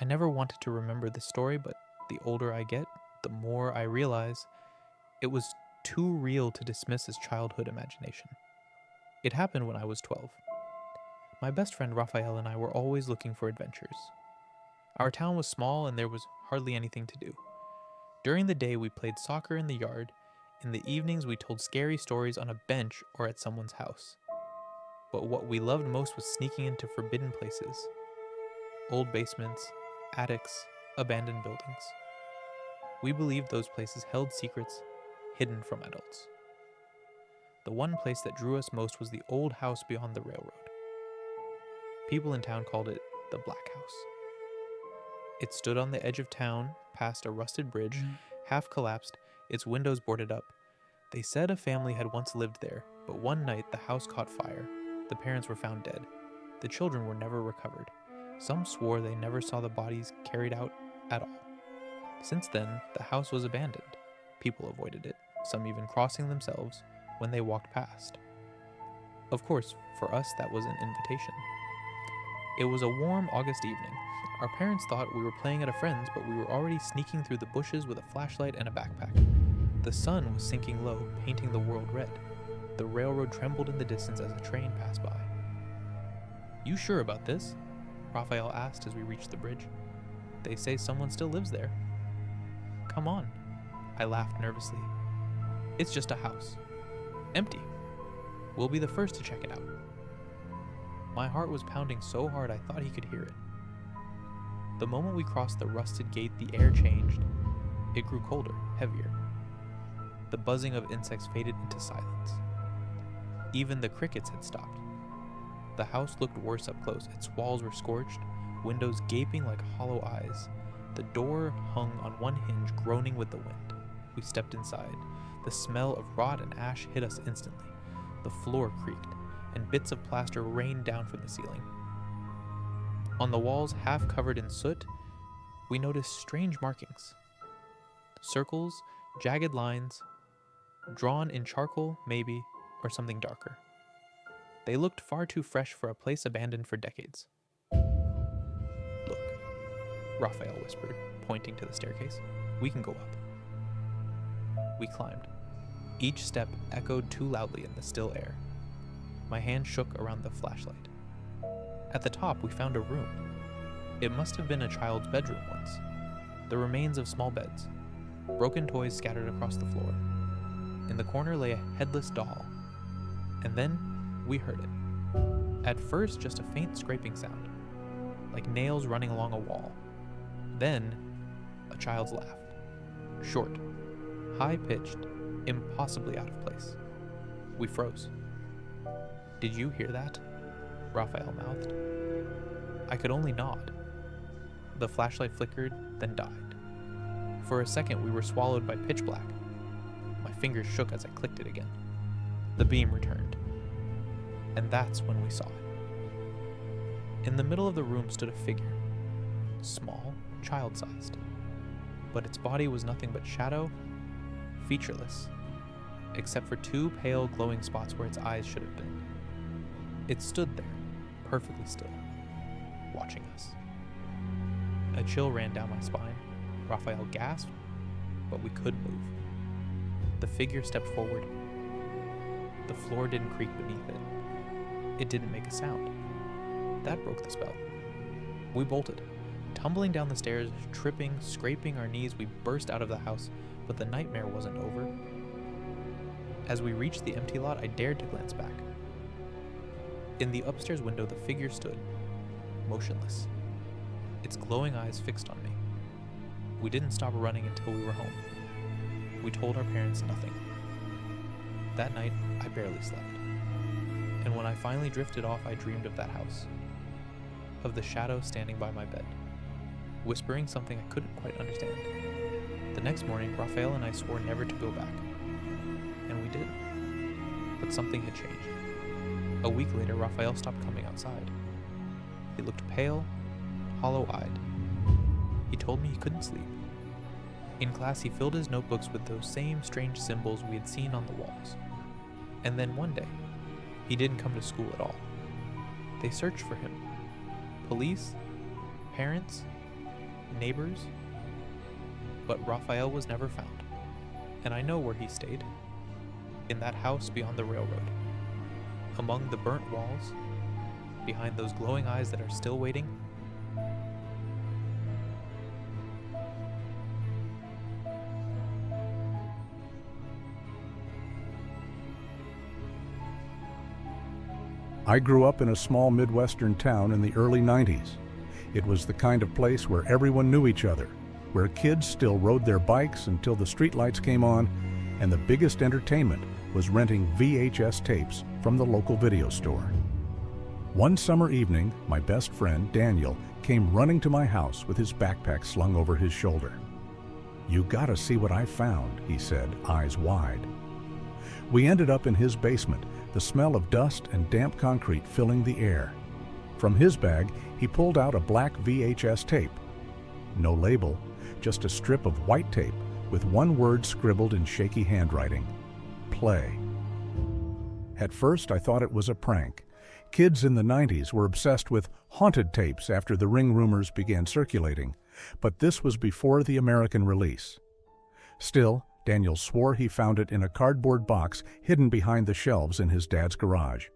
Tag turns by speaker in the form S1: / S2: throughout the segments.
S1: I never wanted to remember this story, but the older I get, the more I realize it was too real to dismiss as childhood imagination. It happened when I was 12. My best friend Raphael and I were always looking for adventures. Our town was small and there was hardly anything to do. During the day, we played soccer in the yard. In the evenings, we told scary stories on a bench or at someone's house. But what we loved most was sneaking into forbidden places: old basements, attics, abandoned buildings. We believed those places held secrets hidden from adults. The one place that drew us most was the old house beyond the railroad. People in town called it the Black House. It stood on the edge of town, past a rusted bridge, half collapsed, its windows boarded up. They said a family had once lived there, but one night the house caught fire. The parents were found dead. The children were never recovered. Some swore they never saw the bodies carried out at all. Since then, the house was abandoned. People avoided it, some even crossing themselves when they walked past. Of course, for us that was an invitation. It was a warm August evening. Our parents thought we were playing at a friend's, but we were already sneaking through the bushes with a flashlight and a backpack. The sun was sinking low, painting the world red. The railroad trembled in the distance as a train passed by. "You sure about this?" Raphael asked as we reached the bridge. "They say someone still lives there." "Come on." I laughed nervously. "It's just a house. Empty. We'll be the first to check it out." My heart was pounding so hard I thought he could hear it. The moment we crossed the rusted gate, the air changed. It grew colder, heavier. The buzzing of insects faded into silence. Even the crickets had stopped. The house looked worse up close. Its walls were scorched, windows gaping like hollow eyes. The door hung on one hinge, groaning with the wind. We stepped inside. The smell of rot and ash hit us instantly. The floor creaked, and bits of plaster rained down from the ceiling. On the walls, half covered in soot, we noticed strange markings. Circles, jagged lines, drawn in charcoal, maybe, or something darker. They looked far too fresh for a place abandoned for decades. "Look," Raphael whispered, pointing to the staircase. "We can go up." We climbed. Each step echoed too loudly in the still air. My hand shook around the flashlight. At the top, we found a room. It must have been a child's bedroom once. The remains of small beds. Broken toys scattered across the floor. In the corner lay a headless doll. And then we heard it. At first, just a faint scraping sound, like nails running along a wall. Then, a child's laugh. Short, high-pitched, impossibly out of place. We froze. "Did you hear that?" Raphael mouthed. I could only nod. The flashlight flickered, then died. For a second, we were swallowed by pitch black. My fingers shook as I clicked it again. The beam returned. And that's when we saw it. In the middle of the room stood a figure. Small, child-sized. But its body was nothing but shadow, featureless, except for two pale glowing spots where its eyes should have been. It stood there, perfectly still, watching us. A chill ran down my spine. Raphael gasped, but we could move. The figure stepped forward. The floor didn't creak beneath it. It didn't make a sound. That broke the spell. We bolted. Tumbling down the stairs, tripping, scraping our knees, we burst out of the house, but the nightmare wasn't over. As we reached the empty lot, I dared to glance back. In the upstairs window, the figure stood, motionless, its glowing eyes fixed on me. We didn't stop running until we were home. We told our parents nothing. That night, I barely slept. And when I finally drifted off, I dreamed of that house, of the shadow standing by my bed, whispering something I couldn't quite understand. The next morning, Raphael and I swore never to go back. And we did. But something had changed. A week later, Raphael stopped coming outside. He looked pale, hollow-eyed. He told me he couldn't sleep. In class, he filled his notebooks with those same strange symbols we had seen on the walls. And then one day, he didn't come to school at all. They searched for him. Police, parents, neighbors, but Raphael was never found. And I know where he stayed. In that house beyond the railroad. Among the burnt walls, behind those glowing eyes that are still waiting.
S2: I grew up in a small Midwestern town in the early 90s. It was the kind of place where everyone knew each other, where kids still rode their bikes until the streetlights came on, and the biggest entertainment was renting VHS tapes from the local video store. One summer evening, my best friend, Daniel, came running to my house with his backpack slung over his shoulder. "You gotta see what I found," he said, eyes wide. We ended up in his basement, the smell of dust and damp concrete filling the air. From his bag, he pulled out a black VHS tape. No label, just a strip of white tape with one word scribbled in shaky handwriting: play. At first, I thought it was a prank. Kids in the 90s were obsessed with haunted tapes after the Ring rumors began circulating, but this was before the American release. Still, Daniel swore he found it in a cardboard box hidden behind the shelves in his dad's garage.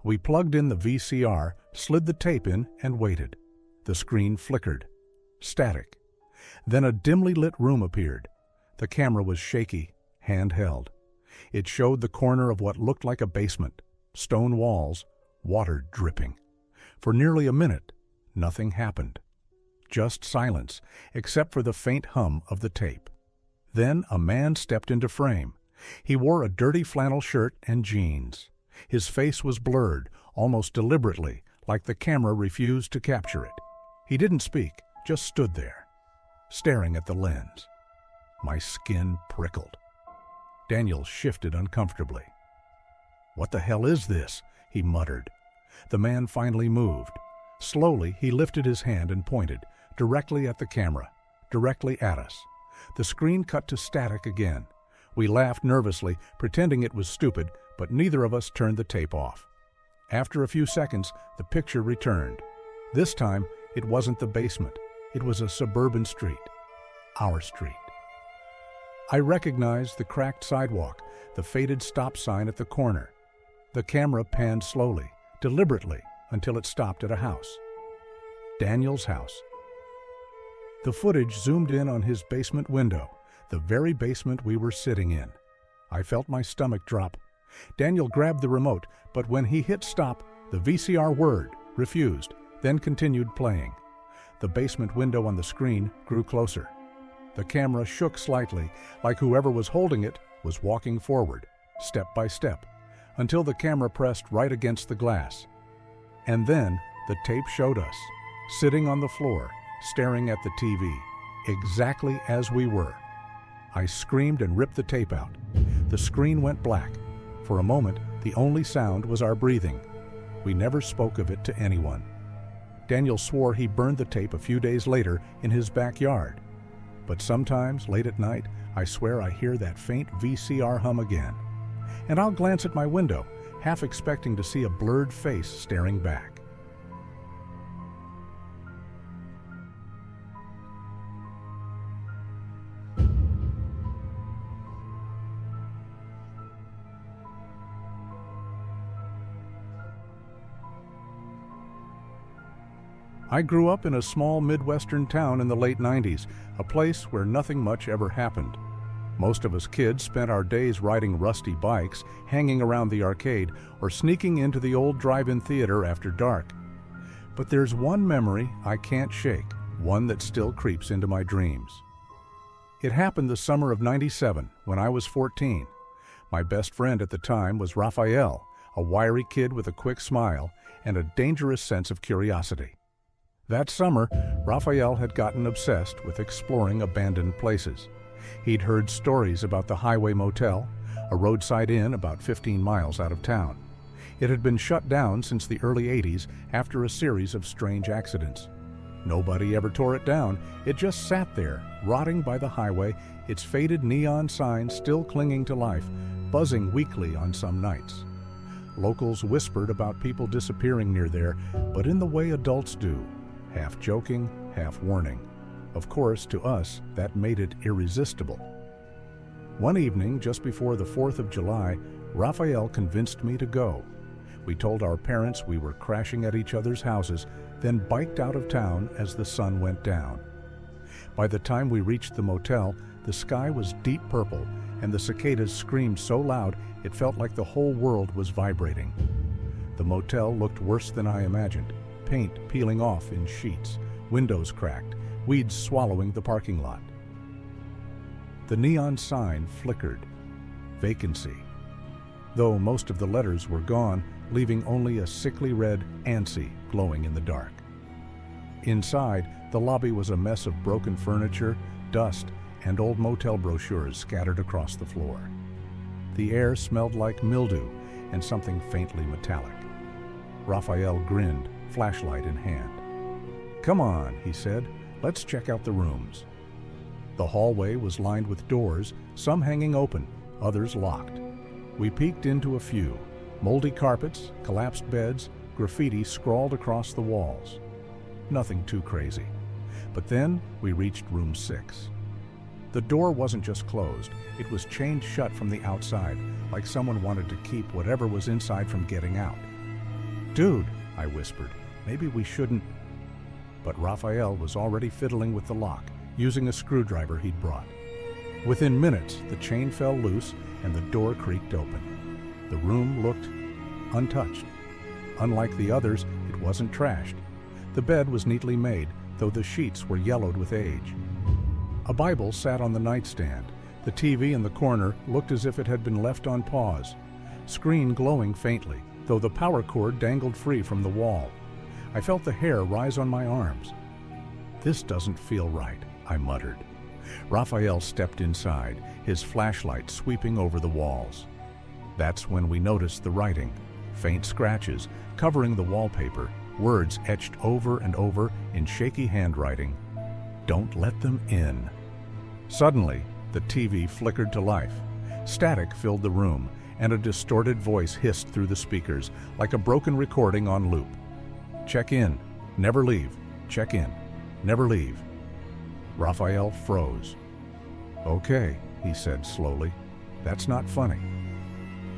S2: We plugged in the VCR, slid the tape in, and waited. The screen flickered. Static. Then a dimly lit room appeared. The camera was shaky, handheld. It showed the corner of what looked like a basement, stone walls, water dripping. For nearly a minute, nothing happened. Just silence, except for the faint hum of the tape. Then a man stepped into frame. He wore a dirty flannel shirt and jeans. His face was blurred, almost deliberately, like the camera refused to capture it. He didn't speak, just stood there, staring at the lens. My skin prickled. Daniel shifted uncomfortably. "What the hell is this?" he muttered. The man finally moved. Slowly, he lifted his hand and pointed, directly at the camera, directly at us. The screen cut to static again. We laughed nervously, pretending it was stupid, but neither of us turned the tape off. After a few seconds, the picture returned. This time, it wasn't the basement. It was a suburban street. Our street. I recognized the cracked sidewalk, the faded stop sign at the corner. The camera panned slowly, deliberately, until it stopped at a house. Daniel's house. The footage zoomed in on his basement window, the very basement we were sitting in. I felt my stomach drop. Daniel grabbed the remote, but when he hit stop, the VCR whirred, refused, then continued playing. The basement window on the screen grew closer. The camera shook slightly, like whoever was holding it was walking forward, step by step, until the camera pressed right against the glass. And then the tape showed us, sitting on the floor, staring at the TV, exactly as we were. I screamed and ripped the tape out. The screen went black. For a moment, the only sound was our breathing. We never spoke of it to anyone. Daniel swore he burned the tape a few days later in his backyard. But sometimes, late at night, I swear I hear that faint VCR hum again. And I'll glance at my window, half expecting to see a blurred face staring back. I grew up in a small Midwestern town in the late 90s, a place where nothing much ever happened. Most of us kids spent our days riding rusty bikes, hanging around the arcade, or sneaking into the old drive-in theater after dark. But there's one memory I can't shake, one that still creeps into my dreams. It happened the summer of '97, when I was 14. My best friend at the time was Raphael, a wiry kid with a quick smile and a dangerous sense of curiosity. That summer, Raphael had gotten obsessed with exploring abandoned places. He'd heard stories about the Highway Motel, a roadside inn about 15 miles out of town. It had been shut down since the early '80s after a series of strange accidents. Nobody ever tore it down. It just sat there, rotting by the highway, its faded neon sign still clinging to life, buzzing weakly on some nights. Locals whispered about people disappearing near there, but in the way adults do. half joking, half warning. Of course, to us, that made it irresistible. One evening, just before the 4th of July, Raphael convinced me to go. We told our parents we were crashing at each other's houses, then biked out of town as the sun went down. By the time we reached the motel, the sky was deep purple, and the cicadas screamed so loud it felt like the whole world was vibrating. The motel looked worse than I imagined. Paint peeling off in sheets, windows cracked, weeds swallowing the parking lot. The neon sign flickered. Vacancy. Though most of the letters were gone, leaving only a sickly red ANSI glowing in the dark. Inside, the lobby was a mess of broken furniture, dust, and old motel brochures scattered across the floor. The air smelled like mildew and something faintly metallic. Raphael grinned, flashlight in hand. "Come on," he said, "let's check out the rooms." The hallway was lined with doors, some hanging open, others locked. We peeked into a few. Moldy carpets, collapsed beds, graffiti scrawled across the walls. Nothing too crazy. But then we reached room 6. The door wasn't just closed, it was chained shut from the outside, like someone wanted to keep whatever was inside from getting out. "Dude," I whispered, "maybe we shouldn't..." But Raphael was already fiddling with the lock, using a screwdriver he'd brought. Within minutes, the chain fell loose and the door creaked open. The room looked untouched. Unlike the others, it wasn't trashed. The bed was neatly made, though the sheets were yellowed with age. A Bible sat on the nightstand. The TV in the corner looked as if it had been left on pause. Screen glowing faintly, though the power cord dangled free from the wall. I felt the hair rise on my arms. "This doesn't feel right," I muttered. Raphael stepped inside, his flashlight sweeping over the walls. That's when we noticed the writing, faint scratches covering the wallpaper, words etched over and over in shaky handwriting. "Don't let them in." Suddenly, the TV flickered to life. Static filled the room, and a distorted voice hissed through the speakers, like a broken recording on loop. "Check in. Never leave. Check in. Never leave." Raphael froze. "Okay," he said slowly. "That's not funny."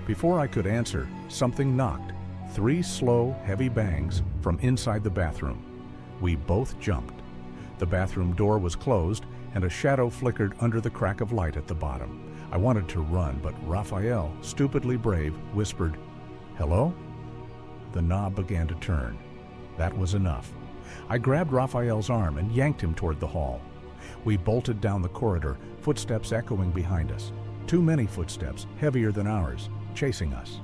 S2: Before I could answer, something knocked. 3 slow, heavy bangs from inside the bathroom. We both jumped. The bathroom door was closed, and a shadow flickered under the crack of light at the bottom. I wanted to run, but Raphael, stupidly brave, whispered, "Hello?" The knob began to turn. That was enough. I grabbed Raphael's arm and yanked him toward the hall. We bolted down the corridor, footsteps echoing behind us. Too many footsteps, heavier than ours, chasing us.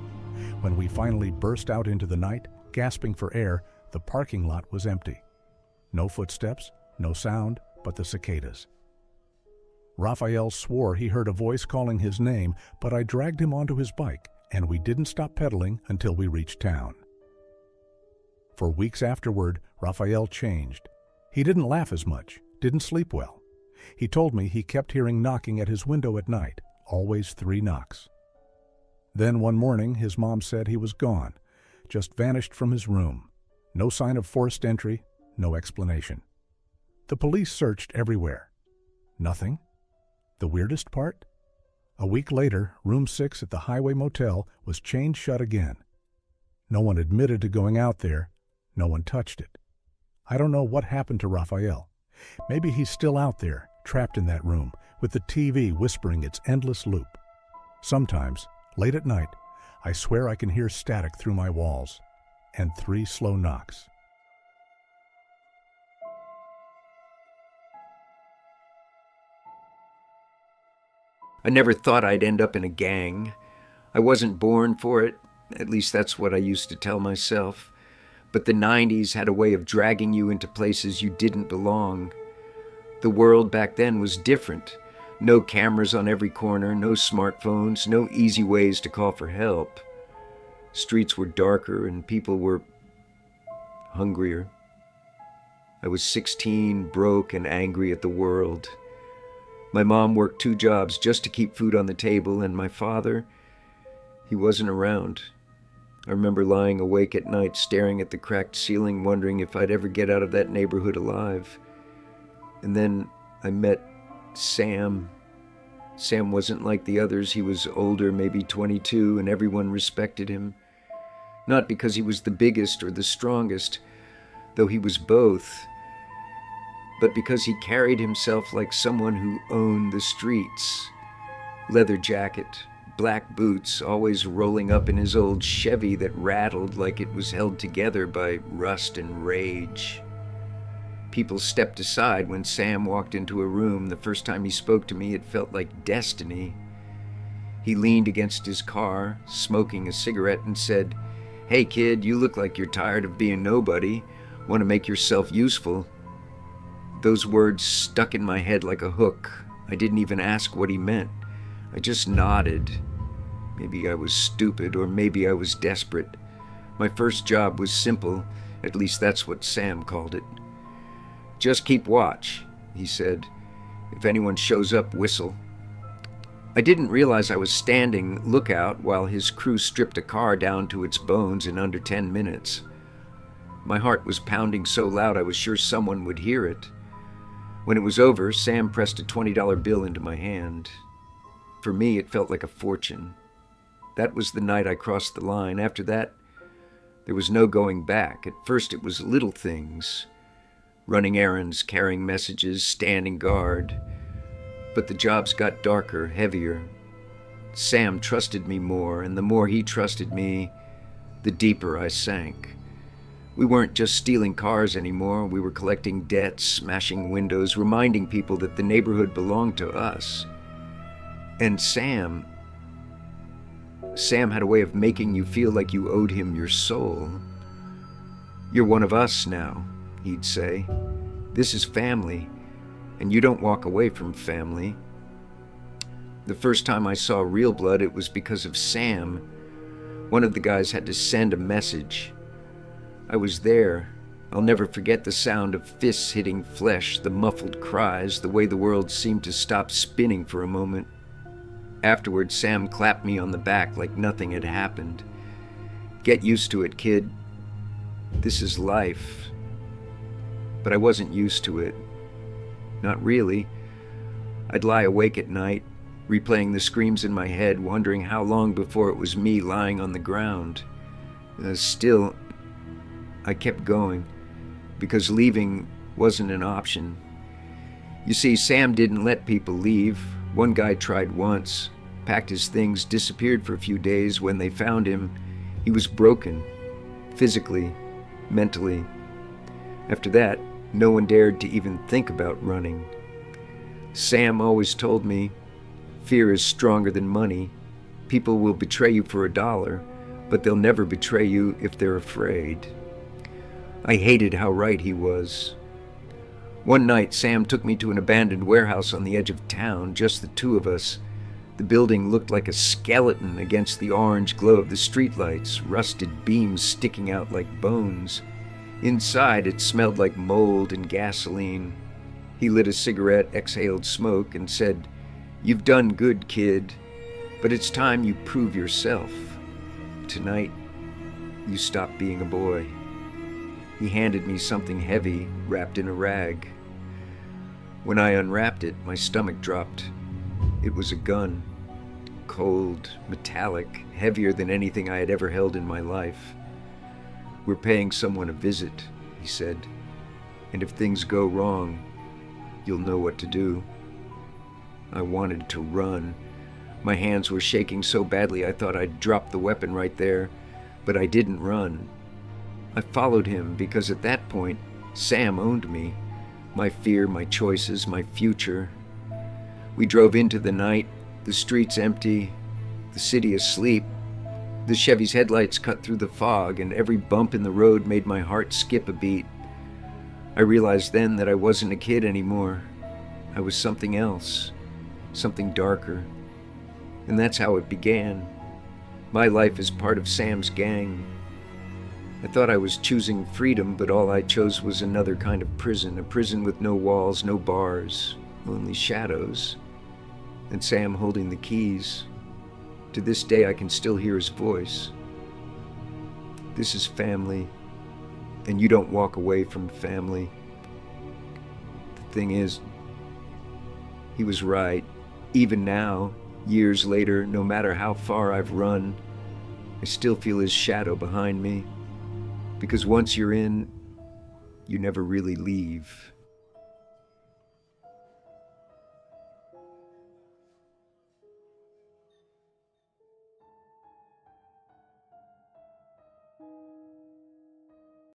S2: When we finally burst out into the night, gasping for air, the parking lot was empty. No footsteps, no sound, but the cicadas. Raphael swore he heard a voice calling his name, but I dragged him onto his bike, and we didn't stop pedaling until we reached town. For weeks afterward, Raphael changed. He didn't laugh as much, didn't sleep well. He told me he kept hearing knocking at his window at night, always 3 knocks. Then one morning, his mom said he was gone, just vanished from his room. No sign of forced entry, no explanation. The police searched everywhere. Nothing. The weirdest part? A week later, room 6 at the Highway Motel was chained shut again. No one admitted to going out there. No one touched it. I don't know what happened to Raphael. Maybe he's still out there, trapped in that room, with the TV whispering its endless loop. Sometimes, late at night, I swear I can hear static through my walls, and 3 slow knocks.
S3: I never thought I'd end up in a gang. I wasn't born for it, at least that's what I used to tell myself. But the 90s had a way of dragging you into places you didn't belong. The world back then was different. No cameras on every corner, no smartphones, no easy ways to call for help. Streets were darker and people were hungrier. I was 16, broke and angry at the world. My mom worked 2 jobs just to keep food on the table, and my father, he wasn't around. I remember lying awake at night, staring at the cracked ceiling, wondering if I'd ever get out of that neighborhood alive. And then I met Sam. Sam wasn't like the others. He was older, maybe 22, and everyone respected him. Not because he was the biggest or the strongest, though he was both, but because he carried himself like someone who owned the streets. Leather jacket, black boots, always rolling up in his old Chevy that rattled like it was held together by rust and rage. People stepped aside when Sam walked into a room. The first time he spoke to me, it felt like destiny. He leaned against his car, smoking a cigarette, and said, "Hey kid, you look like you're tired of being nobody. Want to make yourself useful?" Those words stuck in my head like a hook. I didn't even ask what he meant. I just nodded. Maybe I was stupid, or maybe I was desperate. My first job was simple, at least that's what Sam called it. "Just keep watch," he said. "If anyone shows up, whistle." I didn't realize I was standing lookout while his crew stripped a car down to its bones in under 10 minutes. My heart was pounding so loud I was sure someone would hear it. When it was over, Sam pressed a $20 bill into my hand. For me, it felt like a fortune. That was the night I crossed the line. After that, there was no going back. At first, it was little things. Running errands, carrying messages, standing guard. But the jobs got darker, heavier. Sam trusted me more, and the more he trusted me, the deeper I sank. We weren't just stealing cars anymore. We were collecting debts, smashing windows, reminding people that the neighborhood belonged to us. And Sam had a way of making you feel like you owed him your soul. "You're one of us now," he'd say. "This is family, and you don't walk away from family." The first time I saw real blood, it was because of Sam. One of the guys had to send a message. I was there. I'll never forget the sound of fists hitting flesh, the muffled cries, the way the world seemed to stop spinning for a moment. Afterward, Sam clapped me on the back like nothing had happened. "Get used to it, kid. This is life." But I wasn't used to it. Not really. I'd lie awake at night, replaying the screams in my head, wondering how long before it was me lying on the ground. Still, I kept going, because leaving wasn't an option. You see, Sam didn't let people leave. One guy tried once, packed his things, disappeared for a few days. When they found him, he was broken, physically, mentally. After that, no one dared to even think about running. Sam always told me, "Fear is stronger than money. People will betray you for $1, but they'll never betray you if they're afraid." I hated how right he was. One night, Sam took me to an abandoned warehouse on the edge of town, just the two of us. The building looked like a skeleton against the orange glow of the streetlights, rusted beams sticking out like bones. Inside, it smelled like mold and gasoline. He lit a cigarette, exhaled smoke, and said, "You've done good, kid, but it's time you prove yourself. Tonight, you stop being a boy." He handed me something heavy, wrapped in a rag. When I unwrapped it, my stomach dropped. It was a gun. Cold, metallic, heavier than anything I had ever held in my life. "We're paying someone a visit," he said, "and if things go wrong, you'll know what to do." I wanted to run. My hands were shaking so badly I thought I'd drop the weapon right there, but I didn't run. I followed him because at that point, Sam owned me. My fear, my choices, my future. We drove into the night, the streets empty, the city asleep. The Chevy's headlights cut through the fog, and every bump in the road made my heart skip a beat. I realized then that I wasn't a kid anymore. I was something else, something darker. And that's how it began. My life is part of Sam's gang. I thought I was choosing freedom, but all I chose was another kind of prison, a prison with no walls, no bars, only shadows. And Sam holding the keys. To this day, I can still hear his voice. This is family, and you don't walk away from family. The thing is, he was right. Even now, years later, no matter how far I've run, I still feel his shadow behind me. Because once you're in, you never really leave.